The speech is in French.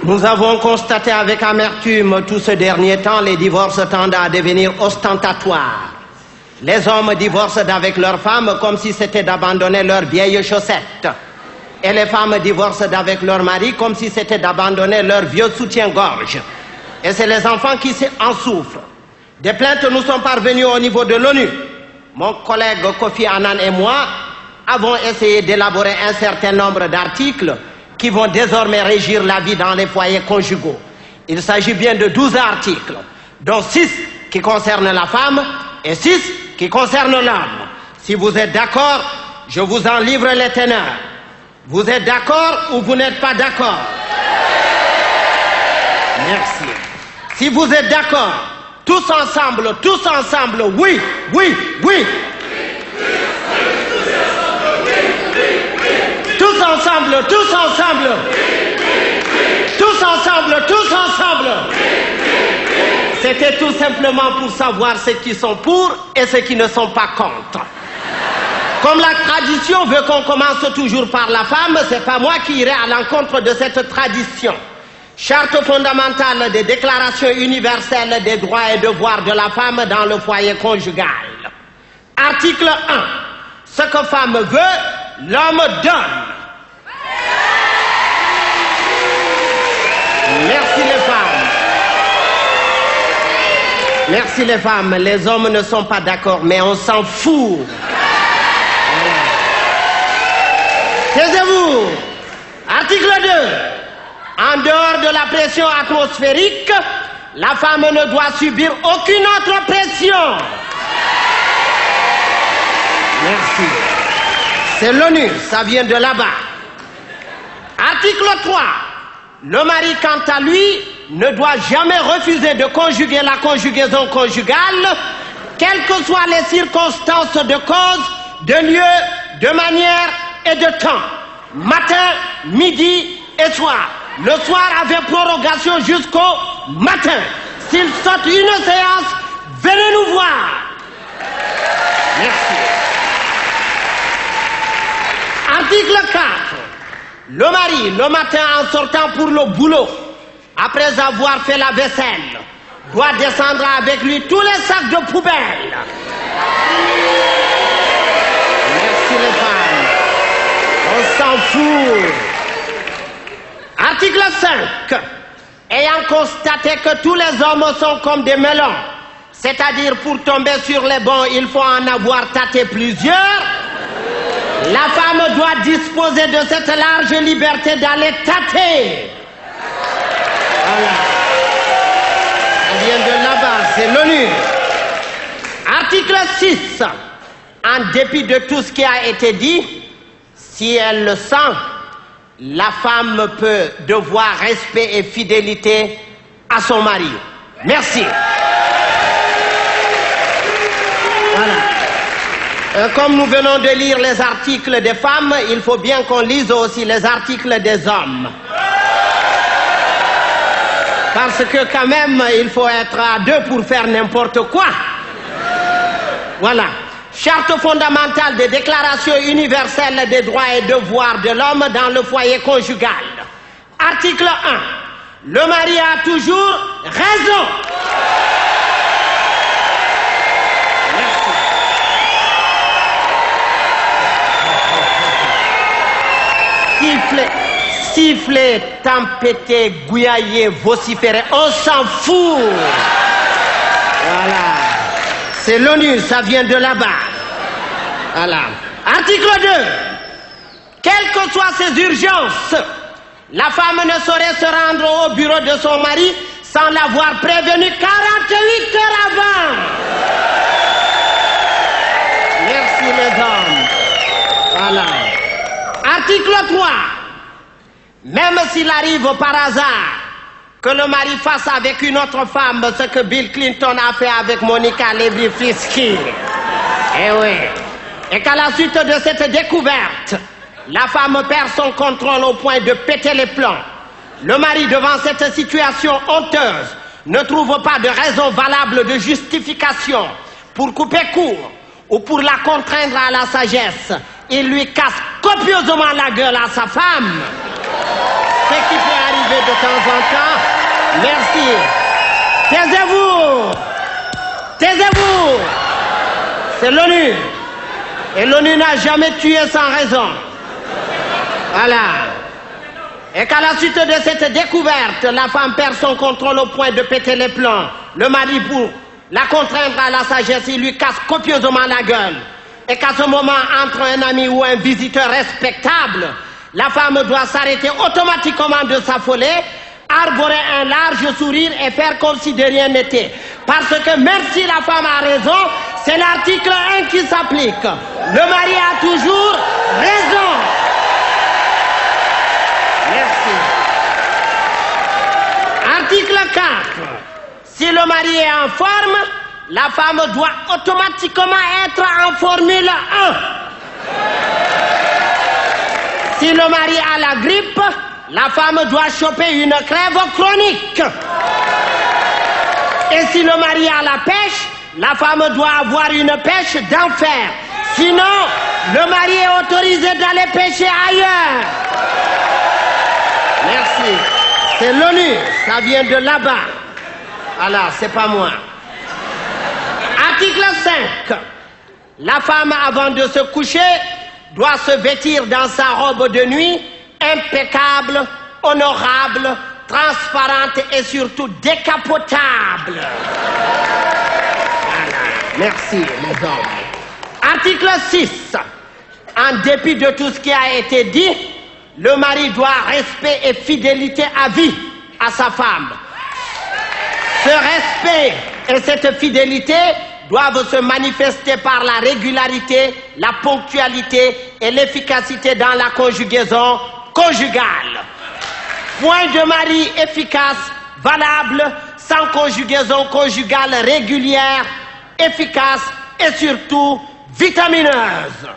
Nous avons constaté avec amertume tout ce dernier temps les divorces tendant à devenir ostentatoires. Les hommes divorcent d'avec leurs femmes comme si c'était d'abandonner leurs vieilles chaussettes. Et les femmes divorcent d'avec leurs maris comme si c'était d'abandonner leurs vieux soutiens-gorge. Et c'est les enfants qui en souffrent. Des plaintes nous sont parvenues au niveau de l'ONU. Mon collègue Kofi Annan et moi avons essayé d'élaborer un certain nombre d'articles qui vont désormais régir la vie dans les foyers conjugaux. Il s'agit bien de 12 articles, dont 6 qui concernent la femme et 6 qui concernent l'homme. Si vous êtes d'accord, je vous en livre les teneurs. Vous êtes d'accord ou vous n'êtes pas d'accord? Merci. Si vous êtes d'accord, tous ensemble, oui, oui, oui. Tous ensemble. Tous ensemble. C'était tout simplement pour savoir ceux qui sont pour et ceux qui ne sont pas contre. Comme la tradition veut qu'on commence toujours par la femme, c'est pas moi qui irai à l'encontre de cette tradition. Charte fondamentale des déclarations universelles des droits et devoirs de la femme dans le foyer conjugal. Article 1. Ce que femme veut, l'homme donne. Merci les femmes. Merci les femmes. Les hommes ne sont pas d'accord, mais on s'en fout. Taisez-vous. Article 2. En dehors de la pression atmosphérique, la femme ne doit subir aucune autre pression. Merci. C'est l'ONU, ça vient de là-bas. Article 3. Le mari, quant à lui, ne doit jamais refuser de conjuguer la conjugaison conjugale, quelles que soient les circonstances de cause, de lieu, de manière et de temps. Matin, midi et soir. Le soir avec prorogation jusqu'au matin. S'il saute une séance, venez nous voir. Merci. Article 4. Le mari, le matin en sortant pour le boulot, après avoir fait la vaisselle, doit descendre avec lui tous les sacs de poubelle. Merci les femmes. On s'en fout. Article 5. Ayant constaté que tous les hommes sont comme des melons, c'est-à-dire pour tomber sur les bons, il faut en avoir tâté plusieurs, la femme doit disposer de cette large liberté d'aller tâter. Voilà. Ça vient de là-bas, c'est l'ONU. Article 6. En dépit de tout ce qui a été dit, si elle le sent, la femme peut devoir respect et fidélité à son mari. Merci. Voilà. Comme nous venons de lire les articles des femmes, il faut bien qu'on lise aussi les articles des hommes. Parce que quand même, il faut être à deux pour faire n'importe quoi. Voilà. Charte fondamentale des déclarations universelles des droits et devoirs de l'homme dans le foyer conjugal. Article 1. Le mari a toujours raison. Merci. Siffler, tempêter, gouillailler, vociférer, on s'en fout. Voilà. C'est l'ONU, ça vient de là-bas. Voilà. Article 2. Quelles que soient ces urgences, la femme ne saurait se rendre au bureau de son mari sans l'avoir prévenu 48 heures avant. Merci les hommes. Voilà. Article 3. Même s'il arrive par hasard que le mari fasse avec une autre femme ce que Bill Clinton a fait avec Monica Lewinsky. Eh oui. Et qu'à la suite de cette découverte, la femme perd son contrôle au point de péter les plombs. Le mari, devant cette situation honteuse, ne trouve pas de raison valable de justification pour couper court ou pour la contraindre à la sagesse. Il lui casse copieusement la gueule à sa femme. Ce qui peut arriver. arriver de temps en temps. Merci. Taisez-vous. Taisez-vous. C'est l'ONU. Et l'ONU n'a jamais tué sans raison. Voilà. Et qu'à la suite de cette découverte, la femme perd son contrôle au point de péter les plombs. Le mari, pour la contraindre à la sagesse, il lui casse copieusement la gueule. Et qu'à ce moment, entre un ami ou un visiteur respectable, la femme doit s'arrêter automatiquement de s'affoler, arborer un large sourire et faire comme si de rien n'était. Parce que même si la femme a raison, c'est l'article 1 qui s'applique. Le mari a toujours raison. Merci. Article 4. Si le mari est en forme, la femme doit automatiquement être en Formule 1. Si le mari a la grippe, la femme doit choper une crève chronique. Et si le mari a la pêche, la femme doit avoir une pêche d'enfer. Sinon, le mari est autorisé d'aller pêcher ailleurs. Merci. C'est l'ONU, ça vient de là-bas. Alors, c'est pas moi. Article 5. La femme, avant de se coucher, doit se vêtir dans sa robe de nuit, impeccable, honorable, transparente et surtout décapotable. Voilà. Merci, les hommes. Article 6. En dépit de tout ce qui a été dit, le mari doit respect et fidélité à vie à sa femme. Ce respect et cette fidélité doivent se manifester par la régularité, la ponctualité et l'efficacité dans la conjugaison conjugale. Point de mari efficace, valable, sans conjugaison conjugale régulière, efficace et surtout vitamineuse.